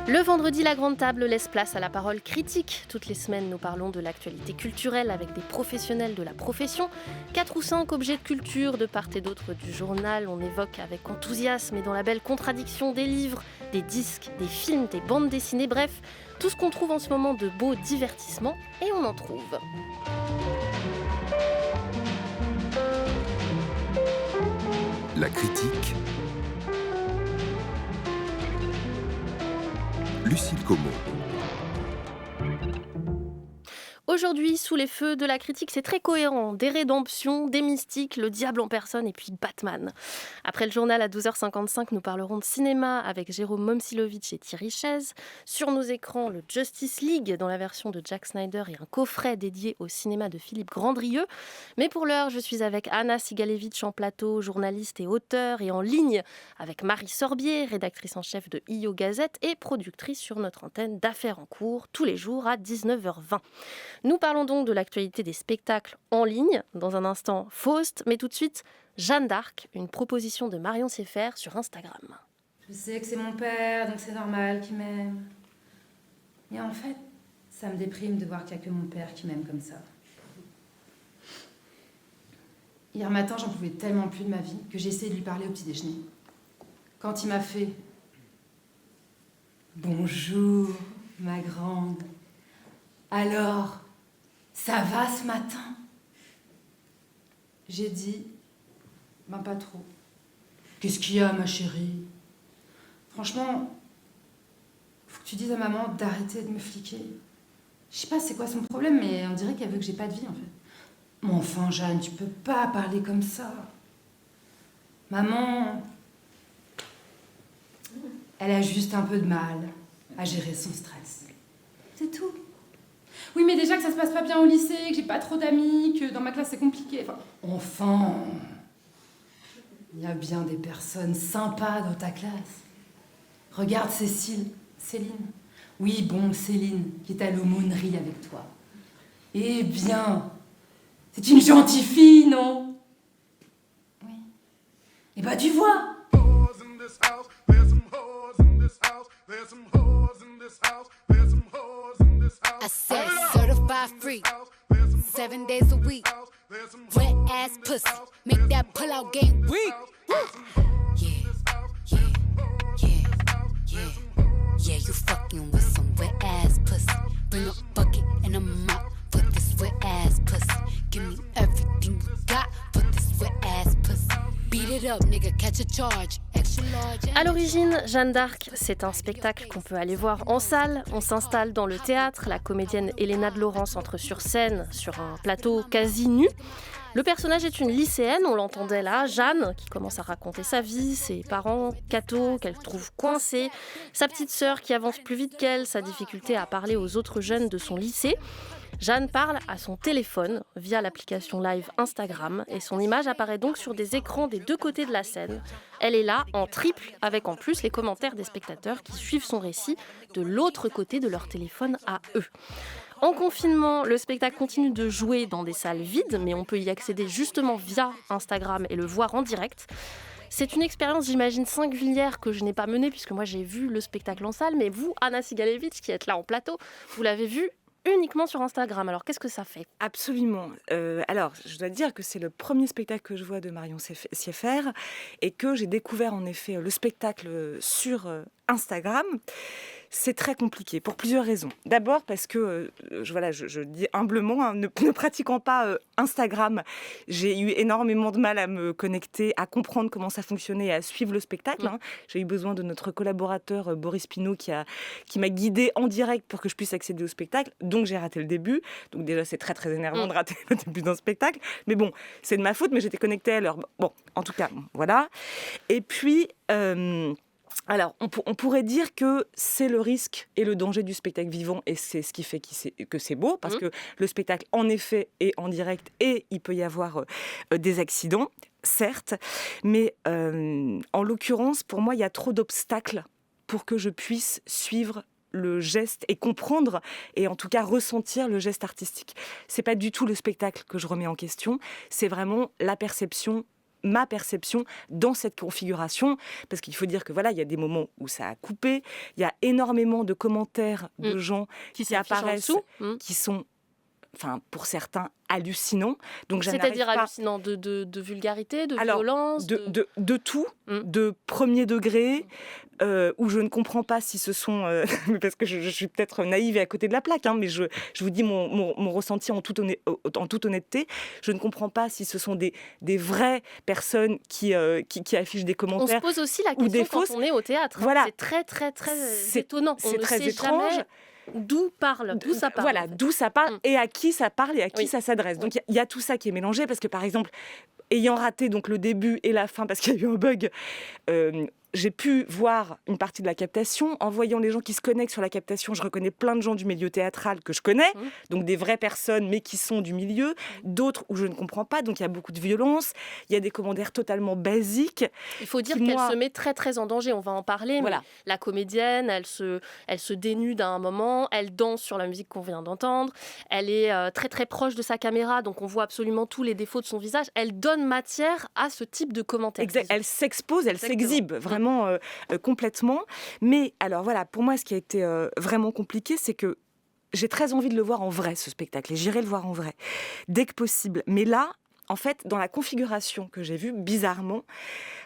Le vendredi, la grande table laisse place à la parole critique. Toutes les semaines, nous parlons de l'actualité culturelle avec des professionnels de la profession. 4 ou 5 objets de culture de part et d'autre du journal. On évoque avec enthousiasme et dans la belle contradiction des livres, des disques, des films, des bandes dessinées, bref, tout ce qu'on trouve en ce moment de beau divertissement, et on en trouve. La critique. Lucille Como. Aujourd'hui, sous les feux de la critique, c'est très cohérent. Des rédemptions, des mystiques, le diable en personne et puis Batman. Après le journal à 12h55, nous parlerons de cinéma avec Jérôme Momcilovic et Thierry Chaise. Sur nos écrans, le Justice League dans la version de Zack Snyder et un coffret dédié au cinéma de Philippe Grandrieux. Mais pour l'heure, je suis avec Anna Sigalevitch en plateau, journaliste et auteure, et en ligne avec Marie Sorbier, rédactrice en chef de IO Gazette et productrice sur notre antenne d'Affaires en cours, tous les jours à 19h20. Nous parlons donc de l'actualité des spectacles en ligne. Dans un instant, Faust, mais tout de suite, Jeanne d'Arc, une proposition de Marion Sieffert sur Instagram. Je sais que c'est mon père, donc c'est normal qu'il m'aime. Mais en fait, ça me déprime de voir qu'il n'y a que mon père qui m'aime comme ça. Hier matin, j'en pouvais tellement plus de ma vie que j'ai essayé de lui parler au petit déjeuner. Quand il m'a fait « Bonjour, ma grande. Alors, ça va ce matin ?» J'ai dit « Ben pas trop. Qu'est-ce qu'il y a, ma chérie ? Franchement, faut que tu dises à maman d'arrêter de me fliquer. Je sais pas c'est quoi son problème, mais on dirait qu'elle veut que j'ai pas de vie en fait. Mais enfin, Jeanne, tu peux pas parler comme ça. Maman, elle a juste un peu de mal à gérer son stress. C'est tout. Oui, mais déjà que ça se passe pas bien au lycée, que j'ai pas trop d'amis, que dans ma classe c'est compliqué. Enfin, il y a bien des personnes sympas dans ta classe. Regarde Céline. Oui, bon, Céline, qui est à l'aumônerie avec toi. Eh bien, c'est une gentille fille, non ? Oui. Eh ben, tu vois. I said certified free, 7 days a week. Wet ass pussy, make that pull out game weak. Yeah, you fucking with some wet ass pussy. Bring a bucket and a mop for this wet ass pussy. Give me everything you got for this wet ass pussy. Beat it up, nigga, catch a charge. À l'origine, Jeanne d'Arc, c'est un spectacle qu'on peut aller voir en salle. On s'installe dans le théâtre, la comédienne Elena de Laurence entre sur scène, sur un plateau quasi nu. Le personnage est une lycéenne, on l'entendait là, Jeanne, qui commence à raconter sa vie, ses parents, Cato, qu'elle trouve coincé, sa petite sœur qui avance plus vite qu'elle, sa difficulté à parler aux autres jeunes de son lycée. Jeanne parle à son téléphone via l'application live Instagram et son image apparaît donc sur des écrans des deux côtés de la scène. Elle est là en triple avec en plus les commentaires des spectateurs qui suivent son récit de l'autre côté de leur téléphone à eux. En confinement, le spectacle continue de jouer dans des salles vides, mais on peut y accéder justement via Instagram et le voir en direct. C'est une expérience, j'imagine, singulière que je n'ai pas menée puisque moi j'ai vu le spectacle en salle, mais vous, Anna Sigalevitch, qui êtes là en plateau, vous l'avez vu uniquement sur Instagram. Alors, qu'est-ce que ça fait ? Absolument. Alors, je dois dire que c'est le premier spectacle que je vois de Marion Sieffert et que j'ai découvert en effet le spectacle sur Instagram. C'est très compliqué pour plusieurs raisons. D'abord parce que, je dis humblement, ne pratiquant pas Instagram, j'ai eu énormément de mal à me connecter, à comprendre comment ça fonctionnait et à suivre le spectacle. J'ai eu besoin de notre collaborateur Boris Pinault qui m'a guidée en direct pour que je puisse accéder au spectacle. Donc j'ai raté le début. Donc déjà c'est très très énervant de rater le début d'un spectacle. Mais bon, c'est de ma faute, mais j'étais connectée à l'heure. Bon, en tout cas, voilà. Et puis... Alors, on pourrait dire que c'est le risque et le danger du spectacle vivant et c'est ce qui fait que c'est beau parce que le spectacle, en effet, est en direct et il peut y avoir des accidents, certes, mais en l'occurrence, pour moi, il y a trop d'obstacles pour que je puisse suivre le geste et comprendre et en tout cas ressentir le geste artistique. C'est pas du tout le spectacle que je remets en question, c'est vraiment la perception ma perception dans cette configuration, parce qu'il faut dire que voilà, il y a des moments où ça a coupé, il y a énormément de commentaires de gens qui apparaissent, qui sont, enfin, pour certains, hallucinants. Donc, c'est-à-dire hallucinant de vulgarité, de violence, de tout, de premier degré, où je ne comprends pas si ce sont... parce que je suis peut-être naïve et à côté de la plaque, mais je vous dis mon ressenti en toute honnêteté. Je ne comprends pas si ce sont des vraies personnes qui affichent des commentaires. On se pose aussi la question quand on est au théâtre. Voilà. C'est très, très, très étonnant. C'est très étrange. Jamais d'où ça parle. Voilà, d'où ça parle et à qui ça parle et à qui ça s'adresse. Donc il y a tout ça qui est mélangé parce que par exemple, ayant raté donc le début et la fin parce qu'il y a eu un bug, j'ai pu voir une partie de la captation. En voyant les gens qui se connectent sur la captation, je reconnais plein de gens du milieu théâtral que je connais, donc des vraies personnes, mais qui sont du milieu. D'autres où je ne comprends pas, donc il y a beaucoup de violence. Il y a des commentaires totalement basiques. Il faut dire qu'elle se met très, très en danger. On va en parler, voilà. Mais la comédienne, elle se dénude à un moment, elle danse sur la musique qu'on vient d'entendre, elle est très, très proche de sa caméra, donc on voit absolument tous les défauts de son visage. Elle donne matière à ce type de commentaires. Exact. Elle s'expose, elle s'exhibe, vraiment. Complètement. Mais alors voilà, pour moi, ce qui a été vraiment compliqué, c'est que j'ai très envie de le voir en vrai, ce spectacle, et j'irai le voir en vrai, dès que possible. Mais là, en fait, dans la configuration que j'ai vue, bizarrement,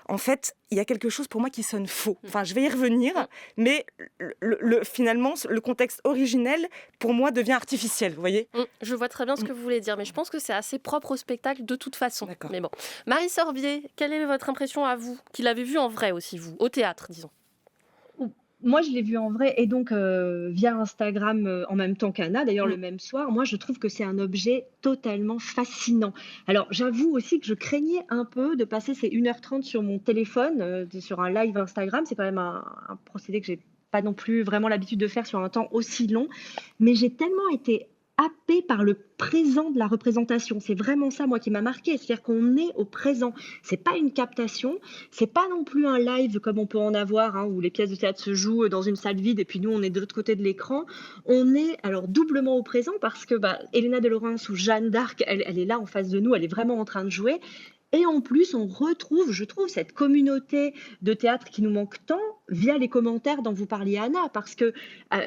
en fait, il y a quelque chose pour moi qui sonne faux. Enfin, je vais y revenir, mais finalement, le contexte originel, pour moi, devient artificiel, vous voyez ? Je vois très bien ce que vous voulez dire, mais je pense que c'est assez propre au spectacle de toute façon. D'accord. Mais bon. Marie Sorbier, quelle est votre impression à vous, qui l'avez vu en vrai aussi, vous, au théâtre, disons ? Moi, je l'ai vu en vrai et donc via Instagram en même temps qu'Anna, d'ailleurs le même soir. Moi, je trouve que c'est un objet totalement fascinant. Alors, j'avoue aussi que je craignais un peu de passer ces 1h30 sur mon téléphone, sur un live Instagram. C'est quand même un procédé que j'ai pas non plus vraiment l'habitude de faire sur un temps aussi long. Mais j'ai tellement été happée par le présent de la représentation. C'est vraiment ça, moi, qui m'a marquée. C'est-à-dire qu'on est au présent. C'est pas une captation, c'est pas non plus un live comme on peut en avoir, où les pièces de théâtre se jouent dans une salle vide et puis nous, on est de l'autre côté de l'écran. On est alors doublement au présent parce que Elena de Laurence ou Jeanne d'Arc, elle est là en face de nous, elle est vraiment en train de jouer. Et en plus, on retrouve, je trouve, cette communauté de théâtre qui nous manque tant via les commentaires dont vous parliez, Anna, parce que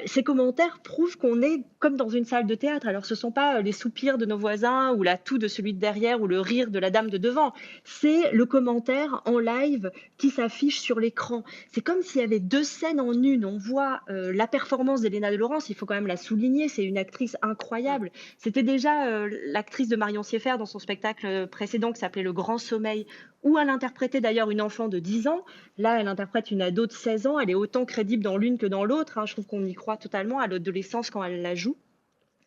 ces commentaires prouvent qu'on est comme dans une salle de théâtre. Alors, ce ne sont pas les soupirs de nos voisins ou la toux de celui de derrière ou le rire de la dame de devant. C'est le commentaire en live qui s'affiche sur l'écran. C'est comme s'il y avait deux scènes en une. On voit la performance d'Elena de Laurence, il faut quand même la souligner, c'est une actrice incroyable. C'était déjà l'actrice de Marion Sieffert dans son spectacle précédent qui s'appelait Le Grand Sommeil, où elle interprétait d'ailleurs une enfant de 10 ans. Là, elle interprète une ado de 16 ans. Elle est autant crédible dans l'une que dans l'autre. Je trouve qu'on y croit totalement à l'adolescence quand elle la joue.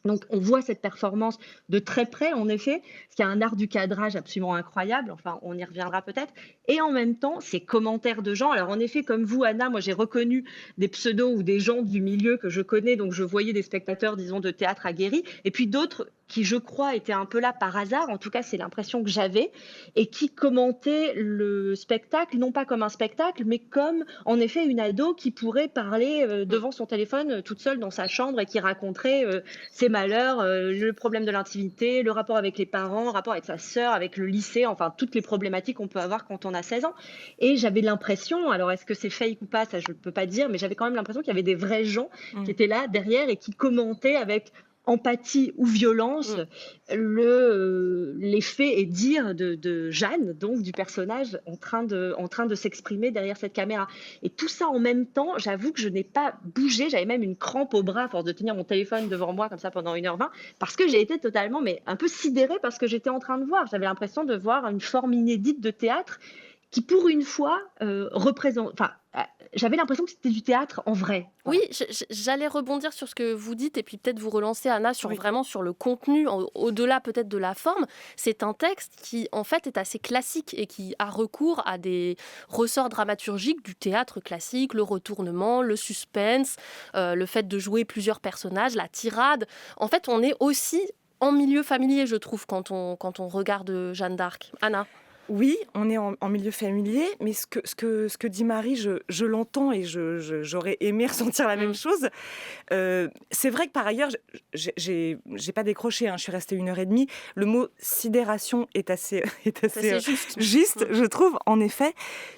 Donc, on voit cette performance de très près, en effet, parce qu'il y a un art du cadrage absolument incroyable. Enfin, on y reviendra peut-être. Et en même temps, ces commentaires de gens. Alors, en effet, comme vous, Anna, moi, j'ai reconnu des pseudos ou des gens du milieu que je connais. Donc, je voyais des spectateurs, disons, de théâtre aguerris. Et puis d'autres qui, je crois, étaient un peu là par hasard. En tout cas, c'est l'impression que j'avais. Et qui commentaient le spectacle, non pas comme un spectacle, mais comme, en effet, une ado qui pourrait parler devant son téléphone toute seule dans sa chambre et qui raconterait ses malheurs, le problème de l'intimité, le rapport avec les parents, le rapport avec sa sœur, avec le lycée, enfin toutes les problématiques qu'on peut avoir quand on a 16 ans. Et j'avais l'impression, alors est-ce que c'est fake ou pas, ça je ne peux pas dire, mais j'avais quand même l'impression qu'il y avait des vrais gens qui étaient là derrière et qui commentaient avec empathie ou violence les faits et dires de Jeanne, donc du personnage en train de s'exprimer derrière cette caméra. Et tout ça en même temps, j'avoue que je n'ai pas bougé, j'avais même une crampe au bras à force de tenir mon téléphone devant moi comme ça pendant 1h20, parce que j'ai été totalement, mais un peu sidérée parce que j'étais en train de voir. J'avais l'impression de voir une forme inédite de théâtre qui, pour une fois, représente... Enfin, j'avais l'impression que c'était du théâtre en vrai. Oui, j'allais rebondir sur ce que vous dites et puis peut-être vous relancer, Anna, vraiment sur le contenu, au-delà peut-être de la forme. C'est un texte qui, en fait, est assez classique et qui a recours à des ressorts dramaturgiques du théâtre classique, le retournement, le suspense, le fait de jouer plusieurs personnages, la tirade. En fait, on est aussi en milieu familier, je trouve, quand on regarde Jeanne d'Arc. Anna ? Oui, on est en milieu familier, mais ce que dit Marie, je l'entends et j'aurais aimé ressentir la même chose. C'est vrai que par ailleurs, j'ai pas décroché, hein, je suis restée 1h30. Le mot sidération est assez C'est juste, je trouve, en effet.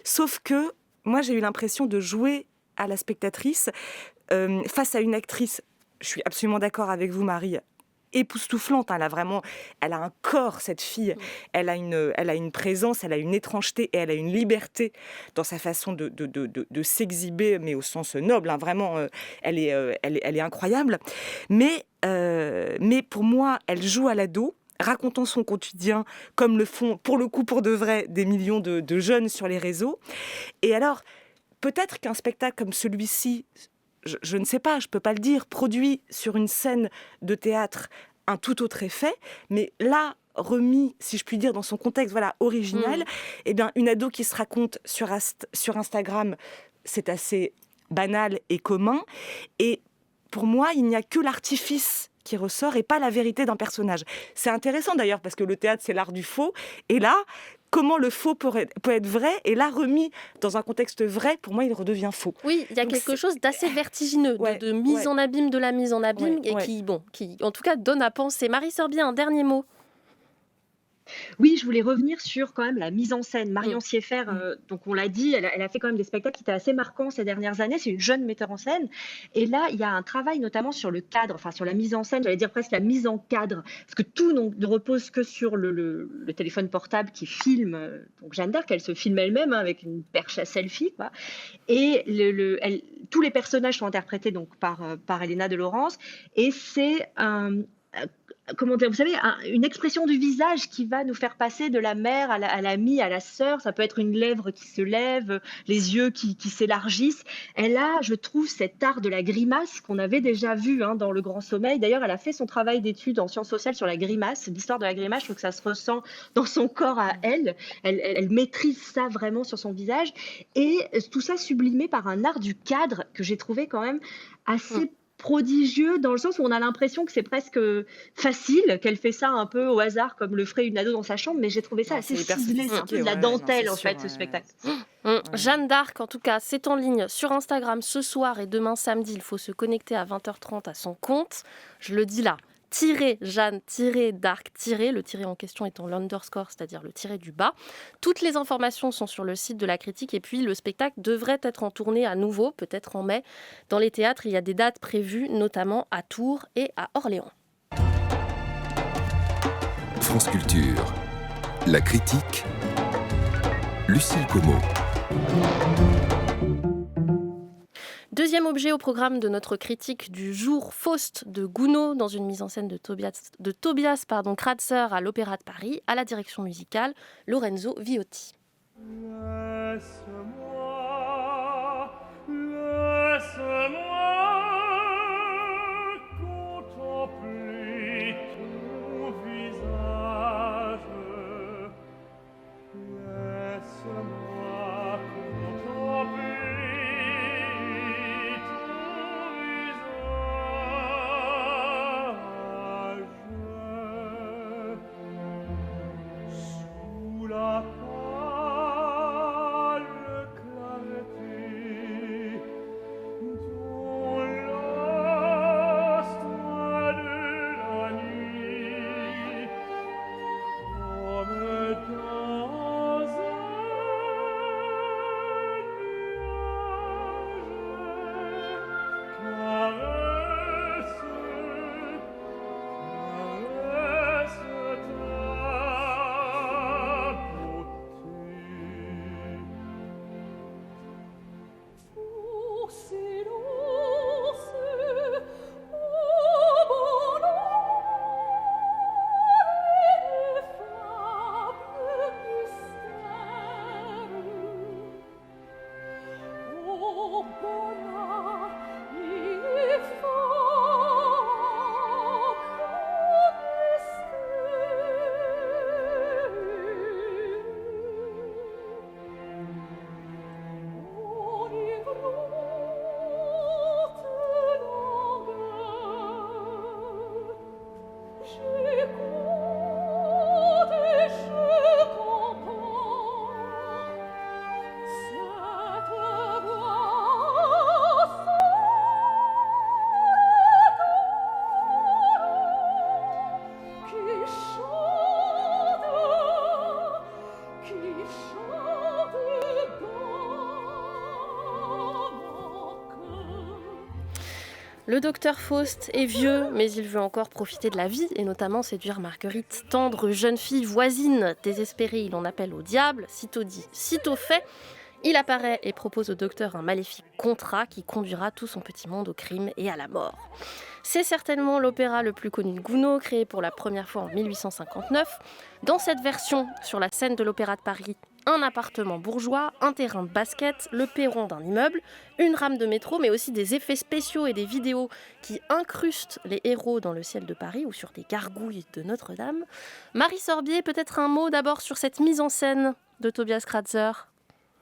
Sauf que moi, j'ai eu l'impression de jouer à la spectatrice face à une actrice. Je suis absolument d'accord avec vous, Marie. Époustouflante, hein, elle a un corps, cette fille, elle a une présence, elle a une étrangeté et elle a une liberté dans sa façon de s'exhiber, mais au sens noble, hein, vraiment, elle est incroyable. Mais pour moi, elle joue à l'ado, racontant son quotidien comme le font, pour le coup, pour de vrai, des millions de jeunes sur les réseaux. Et alors, peut-être qu'un spectacle comme celui-ci, je ne sais pas, je ne peux pas le dire, produit sur une scène de théâtre un tout autre effet, mais là, remis, si je puis dire, dans son contexte original, eh bien, une ado qui se raconte sur Instagram, c'est assez banal et commun. Et pour moi, il n'y a que l'artifice qui ressort et pas la vérité d'un personnage. C'est intéressant d'ailleurs, parce que le théâtre, c'est l'art du faux. Et là, comment le faux peut être vrai, et là, remis dans un contexte vrai, pour moi, il redevient faux. Oui, il y a quelque chose d'assez vertigineux, de mise en abîme de la mise en abîme, qui, en tout cas, donne à penser. Marie Sorbier, un dernier mot. Oui, je voulais revenir sur quand même la mise en scène. Marion Sieffert, donc on l'a dit, elle a fait quand même des spectacles qui étaient assez marquants ces dernières années. C'est une jeune metteur en scène. Et là, il y a un travail notamment sur le cadre, enfin sur la mise en scène, j'allais dire presque la mise en cadre. Parce que tout ne repose que sur le téléphone portable qui filme. Donc Jeanne d'Arc, elle se filme elle-même avec une perche à selfie, quoi. Et tous les personnages sont interprétés donc par Elena de Laurence. Et c'est comment dire, vous savez, une expression du visage qui va nous faire passer de la mère à l'amie, à la sœur. Ça peut être une lèvre qui se lève, les yeux qui s'élargissent. Elle a, je trouve, cet art de la grimace qu'on avait déjà vu dans Le Grand Sommeil. D'ailleurs, elle a fait son travail d'études en sciences sociales sur la grimace, l'histoire de la grimace. Je trouve que ça se ressent dans son corps à elle. Elle maîtrise ça vraiment sur son visage. Et tout ça sublimé par un art du cadre que j'ai trouvé quand même assez prodigieux, dans le sens où on a l'impression que c'est presque facile, qu'elle fait ça un peu au hasard comme le ferait une ado dans sa chambre, mais j'ai trouvé ça assez ciselé, c'est un peu de la dentelle en fait, ce spectacle. Jeanne d'Arc, en tout cas, c'est en ligne sur Instagram ce soir et demain samedi. Il faut se connecter à 20h30 à son compte. Je le dis là. Jeanne, d'Arc, le tiré en question étant l'underscore, c'est-à-dire le tiré du bas. Toutes les informations sont sur le site de la Critique, et puis le spectacle devrait être en tournée à nouveau, peut-être en mai. Dans les théâtres, il y a des dates prévues, notamment à Tours et à Orléans. France Culture, la Critique, Lucille Como. Deuxième objet au programme de notre critique du jour, Faust de Gounod, dans une mise en scène de Tobias Kratzer à l'Opéra de Paris, à la direction musicale Lorenzo Viotti. Laisse-moi contempler ton visage. Laisse-moi contempler sous la pâle clarté Le docteur Faust est vieux, mais il veut encore profiter de la vie et notamment séduire Marguerite, tendre jeune fille voisine. Désespéré, il en appelle au diable, sitôt dit, sitôt fait. Il apparaît et propose au docteur un maléfique contrat qui conduira tout son petit monde au crime et à la mort. C'est certainement l'opéra le plus connu de Gounod, créé pour la première fois en 1859. Dans cette version, sur la scène de l'Opéra de Paris, un appartement bourgeois, un terrain de basket, le perron d'un immeuble, une rame de métro, mais aussi des effets spéciaux et des vidéos qui incrustent les héros dans le ciel de Paris ou sur des gargouilles de Notre-Dame. Marie Sorbier, peut-être un mot d'abord sur cette mise en scène de Tobias Kratzer.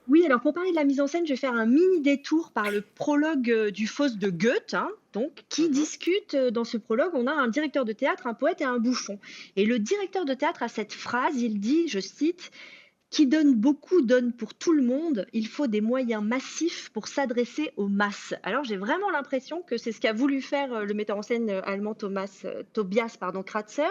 Oui, alors pour parler de la mise en scène, je vais faire un mini détour par le prologue du Faust de Goethe, donc, qui discute dans ce prologue. On a un directeur de théâtre, un poète et un bouffon. Et le directeur de théâtre a cette phrase, il dit, je cite, « Qui donne beaucoup donne pour tout le monde, il faut des moyens massifs pour s'adresser aux masses ». Alors j'ai vraiment l'impression que c'est ce qu'a voulu faire le metteur en scène allemand Tobias Kratzer,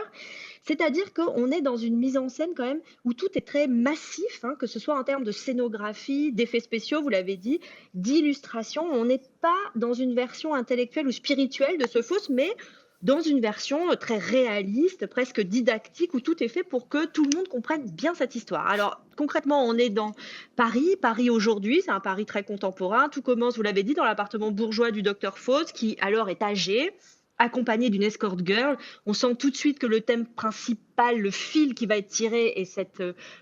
c'est-à-dire qu'on est dans une mise en scène quand même où tout est très massif, que ce soit en termes de scénographie, d'effets spéciaux, vous l'avez dit, d'illustration. On n'est pas dans une version intellectuelle ou spirituelle de ce Faust, mais dans une version très réaliste, presque didactique, où tout est fait pour que tout le monde comprenne bien cette histoire. Alors, concrètement, on est dans Paris aujourd'hui, c'est un Paris très contemporain. Tout commence, vous l'avez dit, dans l'appartement bourgeois du docteur Faust, qui alors est âgé, accompagné d'une escort girl. On sent tout de suite que le thème principal, le fil qui va être tiré, est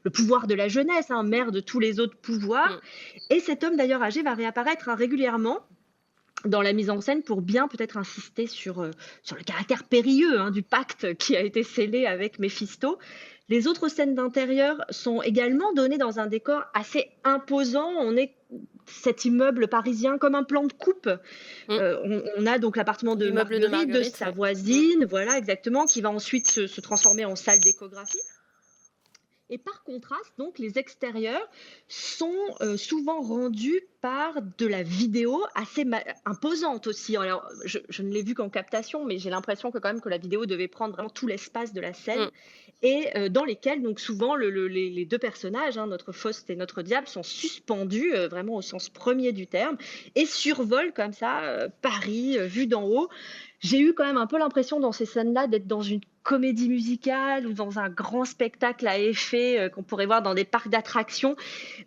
le pouvoir de la jeunesse, mère de tous les autres pouvoirs. Et cet homme d'ailleurs âgé va réapparaître régulièrement dans la mise en scène pour bien peut-être insister sur le caractère périlleux du pacte qui a été scellé avec Méphisto. Les autres scènes d'intérieur sont également données dans un décor assez imposant. On est cet immeuble parisien comme un plan de coupe. On a donc l'appartement de Marguerite, de sa voisine, voilà exactement, qui va ensuite se transformer en salle d'échographie. Et par contraste, donc, les extérieurs sont souvent rendus par de la vidéo assez imposante aussi. Alors, je ne l'ai vu qu'en captation, mais j'ai l'impression que quand même que la vidéo devait prendre vraiment tout l'espace de la scène et dans lesquels, donc, souvent, les deux personnages, notre Faust et notre diable, sont suspendus, vraiment au sens premier du terme, et survolent comme ça Paris, vu d'en haut. J'ai eu quand même un peu l'impression dans ces scènes-là d'être dans une comédie musicale ou dans un grand spectacle à effet qu'on pourrait voir dans des parcs d'attractions.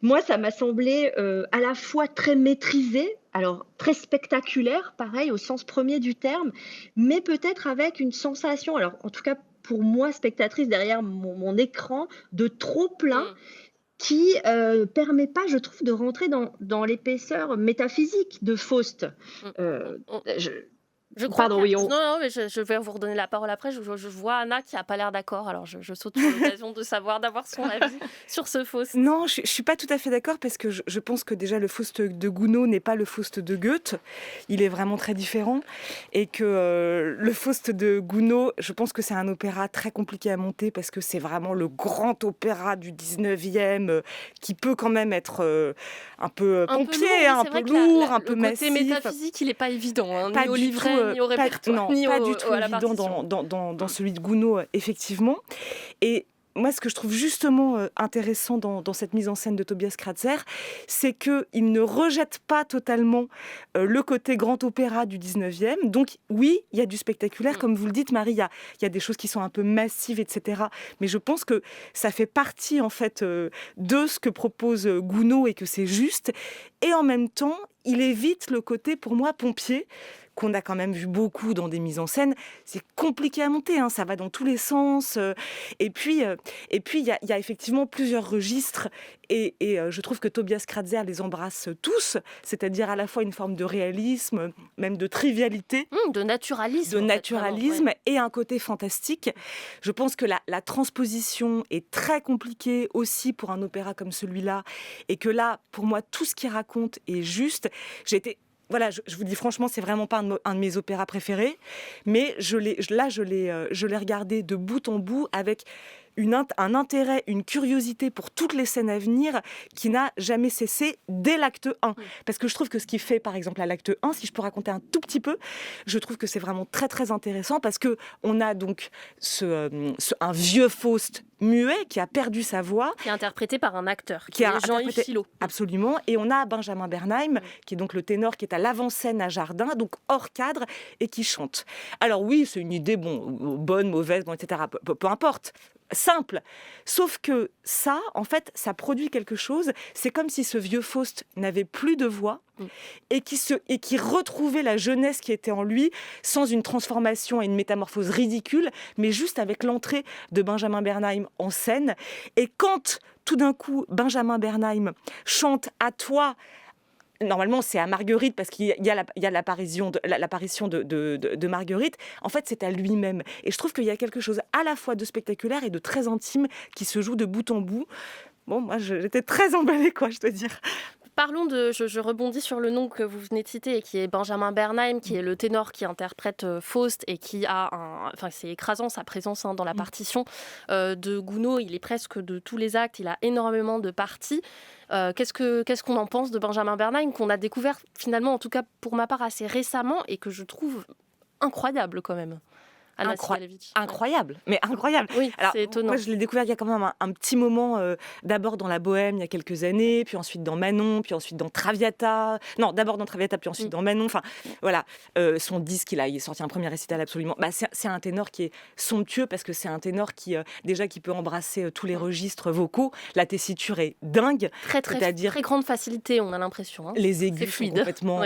Moi, ça m'a semblé à la fois très maîtrisé, alors très spectaculaire, pareil, au sens premier du terme, mais peut-être avec une sensation, alors en tout cas pour moi, spectatrice, derrière mon écran, de trop plein qui permet pas, je trouve, de rentrer dans l'épaisseur métaphysique de Faust. Je crois Pardon, oui, Non, mais je vais vous redonner la parole après. Je vois Anna qui n'a pas l'air d'accord, alors je saute sur l'occasion d'avoir son avis sur ce Faust. Non, je ne suis pas tout à fait d'accord parce que je pense que déjà le Faust de Gounod n'est pas le Faust de Goethe. Il est vraiment très différent et que le Faust de Gounod, je pense que c'est un opéra très compliqué à monter parce que c'est vraiment le grand opéra du 19e qui peut quand même être un peu pompier, un peu lourd, un peu massif. Le côté métaphysique, il n'est pas évident, pas ni au livret, ni au répertoire, ni pas du tout évident dans celui de Gounod, effectivement. Et moi, ce que je trouve justement intéressant dans cette mise en scène de Tobias Kratzer, c'est qu'il ne rejette pas totalement le côté grand opéra du 19e. Donc oui, il y a du spectaculaire, comme vous le dites, Marie, il y a des choses qui sont un peu massives, etc. Mais je pense que ça fait partie, en fait, de ce que propose Gounod et que c'est juste. Et en même temps, il évite le côté, pour moi, pompier, qu'on a quand même vu beaucoup dans des mises en scène. C'est compliqué à monter, ça va dans tous les sens. Et puis, il y a effectivement plusieurs registres. Et je trouve que Tobias Kratzer les embrasse tous, c'est-à-dire à la fois une forme de réalisme, même de trivialité. De naturalisme. Et un côté fantastique. Je pense que la transposition est très compliquée aussi pour un opéra comme celui-là. Et que là, pour moi, tout ce qu'il raconte est juste. Voilà, je vous dis franchement, c'est vraiment pas un de mes opéras préférés, mais je l'ai regardé de bout en bout avec un intérêt, une curiosité pour toutes les scènes à venir qui n'a jamais cessé dès l'acte 1. Parce que je trouve que ce qu'il fait, par exemple, à l'acte 1, si je peux raconter un tout petit peu, je trouve que c'est vraiment très, très intéressant parce qu'on a donc un vieux Faust muet qui a perdu sa voix. Qui est interprété par un acteur, qui est Jean-Yves Filot. Absolument. Et on a Benjamin Bernheim, qui est donc le ténor qui est à l'avant-scène à Jardin, donc hors cadre, et qui chante. Alors oui, c'est une idée bonne, mauvaise, etc. Peu importe. Simple. Sauf que ça, en fait, ça produit quelque chose. C'est comme si ce vieux Faust n'avait plus de voix et qui retrouvait la jeunesse qui était en lui sans une transformation et une métamorphose ridicule, mais juste avec l'entrée de Benjamin Bernheim en scène. Et quand, tout d'un coup, Benjamin Bernheim chante « À toi », normalement, c'est à Marguerite parce qu'il y a l'apparition de Marguerite. En fait, c'est à lui-même. Et je trouve qu'il y a quelque chose à la fois de spectaculaire et de très intime qui se joue de bout en bout. Bon, moi, j'étais très emballée, je dois dire. Parlons je rebondis sur le nom que vous venez de citer, qui est Benjamin Bernheim, qui est le ténor qui interprète Faust et qui a c'est écrasant sa présence dans la partition de Gounod. Il est presque de tous les actes, il a énormément de parties. Qu'est-ce qu'on en pense de Benjamin Bernheim, qu'on a découvert finalement, en tout cas pour ma part, assez récemment et que je trouve incroyable quand même. Incroyable, mais incroyable. Oui, alors, c'est étonnant. Moi, je l'ai découvert il y a quand même un petit moment, d'abord dans La Bohème il y a quelques années, puis ensuite dans Manon, puis ensuite dans Traviata. Non, d'abord dans Traviata, puis ensuite dans Manon. Enfin, voilà. Son disque, il est sorti un premier récital absolument. C'est un ténor qui est somptueux parce que c'est un ténor qui peut embrasser tous les registres vocaux. La tessiture est dingue. Très grande facilité, on a l'impression. Les aigus sont complètement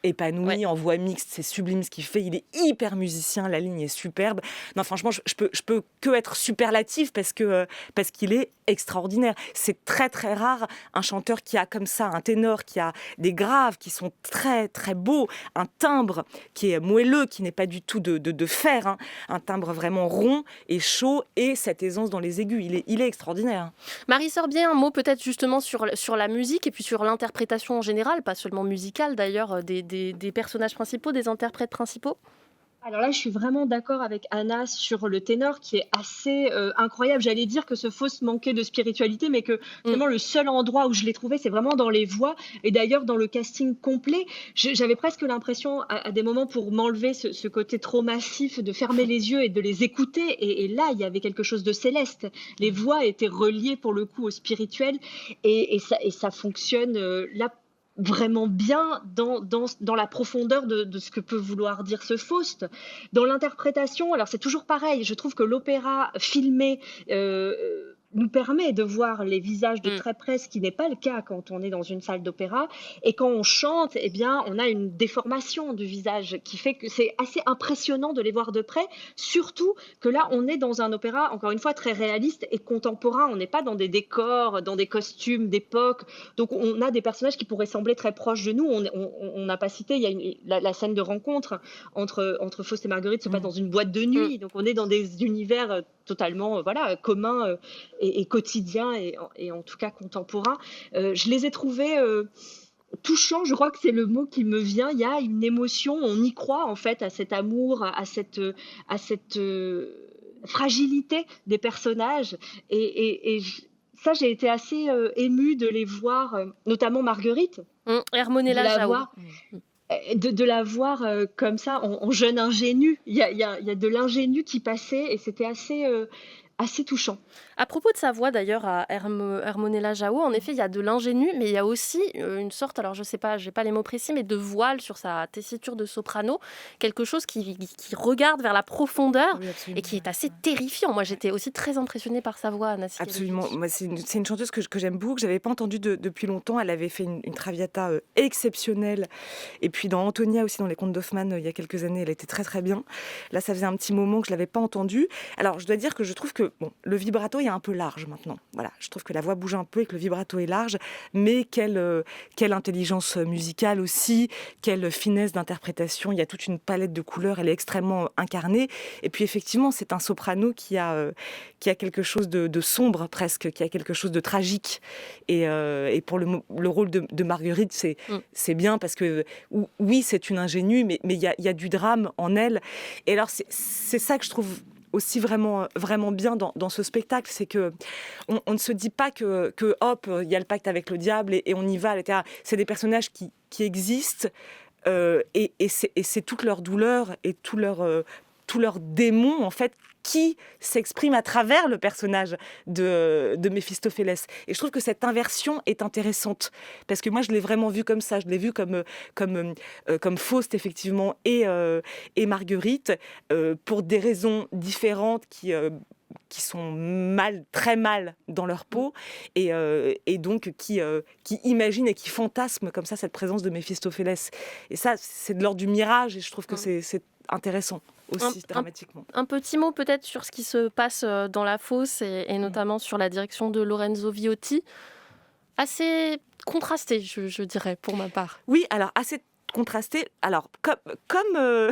épanouis, en voix mixte, c'est sublime ce qu'il fait. Il est hyper musicien, la ligne est superbe. Non, franchement, je peux que être superlatif parce qu'il est extraordinaire. C'est très très rare un chanteur qui a comme ça, un ténor qui a des graves qui sont très très beaux, un timbre qui est moelleux, qui n'est pas du tout de fer, un timbre vraiment rond et chaud et cette aisance dans les aigus. Il est extraordinaire. Marie Sorbier, un mot peut-être justement sur la musique et puis sur l'interprétation en général, pas seulement musicale d'ailleurs, des personnages principaux, des interprètes principaux. Alors là, je suis vraiment d'accord avec Anna sur le ténor qui est assez incroyable. J'allais dire que ce Faust manquait de spiritualité, mais que vraiment le seul endroit où je l'ai trouvé, c'est vraiment dans les voix. Et d'ailleurs, dans le casting complet, j'avais presque l'impression, à des moments, pour m'enlever ce côté trop massif, de fermer les yeux et de les écouter. Et là, il y avait quelque chose de céleste. Les voix étaient reliées pour le coup au spirituel. Et ça fonctionne là vraiment bien dans la profondeur de ce que peut vouloir dire ce Faust. Dans l'interprétation, alors c'est toujours pareil, je trouve que l'opéra filmé nous permet de voir les visages de très près, ce qui n'est pas le cas quand on est dans une salle d'opéra. Et quand on chante, eh bien, on a une déformation du visage qui fait que c'est assez impressionnant de les voir de près, surtout que là, on est dans un opéra, encore une fois, très réaliste et contemporain. On n'est pas dans des décors, dans des costumes d'époque. Donc, on a des personnages qui pourraient sembler très proches de nous. On n'a pas cité, il y a la scène de rencontre entre Faust et Marguerite se passe dans une boîte de nuit. Donc, on est dans des univers totalement communs et quotidiens et en tout cas contemporains. Je les ai trouvés touchants, je crois que c'est le mot qui me vient. Il y a une émotion, on y croit en fait à cet amour, à cette fragilité des personnages et ça, j'ai été assez émue de les voir, notamment Marguerite. Hermonella Jaou. De la voir comme ça, en jeune ingénue. Il y a de l'ingénu qui passait et c'était assez touchant. À propos de sa voix d'ailleurs à Hermonella Jaou, en effet il y a de l'ingénu, mais il y a aussi une sorte, alors je sais pas, j'ai pas les mots précis, mais de voile sur sa tessiture de soprano, quelque chose qui regarde vers la profondeur et qui est assez terrifiant. Moi j'étais aussi très impressionnée par sa voix, Anna. Absolument, moi, c'est une chanteuse que j'aime beaucoup, que j'avais pas entendue depuis longtemps. Elle avait fait une Traviata exceptionnelle et puis dans Antonia aussi, dans les contes d'Hoffmann il y a quelques années, elle était très très bien. Là ça faisait un petit moment que je l'avais pas entendue. Alors je dois dire que je trouve que le vibrato est un peu large maintenant. Voilà, je trouve que la voix bouge un peu et que le vibrato est large, mais quelle intelligence musicale aussi, quelle finesse d'interprétation. Il y a toute une palette de couleurs, elle est extrêmement incarnée. Et puis effectivement, c'est un soprano qui a quelque chose de sombre presque, qui a quelque chose de tragique. Et pour le rôle de Marguerite, c'est bien parce que oui, c'est une ingénue, mais il y a du drame en elle. Et alors c'est ça que je trouve aussi vraiment bien dans ce spectacle, c'est que on ne se dit pas que hop, il y a le pacte avec le diable et on y va, etc. C'est des personnages qui existent et c'est toute leur douleur et tous leurs démons en fait qui s'expriment à travers le personnage de Méphistophélès. Et je trouve que cette inversion est intéressante parce que moi je l'ai vraiment vu comme ça, je l'ai vu comme Faust effectivement et Marguerite pour des raisons différentes qui sont très mal dans leur peau et donc qui imaginent et qui fantasment comme ça cette présence de Méphistophélès. Et ça, c'est de l'ordre du mirage et je trouve que c'est intéressant aussi dramatiquement. Un petit mot peut-être sur ce qui se passe dans la fosse et notamment sur la direction de Lorenzo Viotti. Assez contrasté, je dirais, pour ma part. Oui, alors assez contrasté. Alors, comme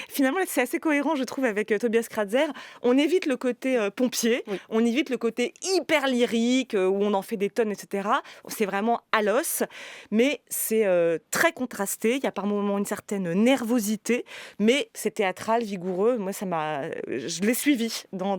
finalement, c'est assez cohérent, je trouve, avec Tobias Kratzer. On évite le côté pompier, oui. On évite le côté hyper lyrique, où on en fait des tonnes, etc. C'est vraiment à l'os, mais c'est très contrasté. Il y a par moments une certaine nervosité, mais c'est théâtral, vigoureux. Moi, je l'ai suivi dans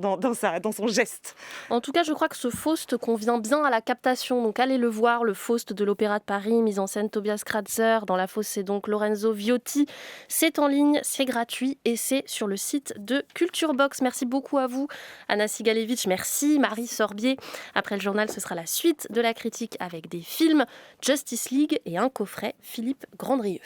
son geste. En tout cas, je crois que ce Faust convient bien à la captation. Donc, allez le voir, le Faust de l'Opéra de Paris, mise en scène Tobias Kratzer. Dans la fosse, c'est donc Lorenzo Viotti. C'est en ligne, c'est gratuit et c'est sur le site de Culture Box. Merci beaucoup à vous, Anna Sigalevitch. Merci, Marie Sorbier. Après le journal, ce sera la suite de la critique avec des films, Justice League et un coffret Philippe Grandrieux.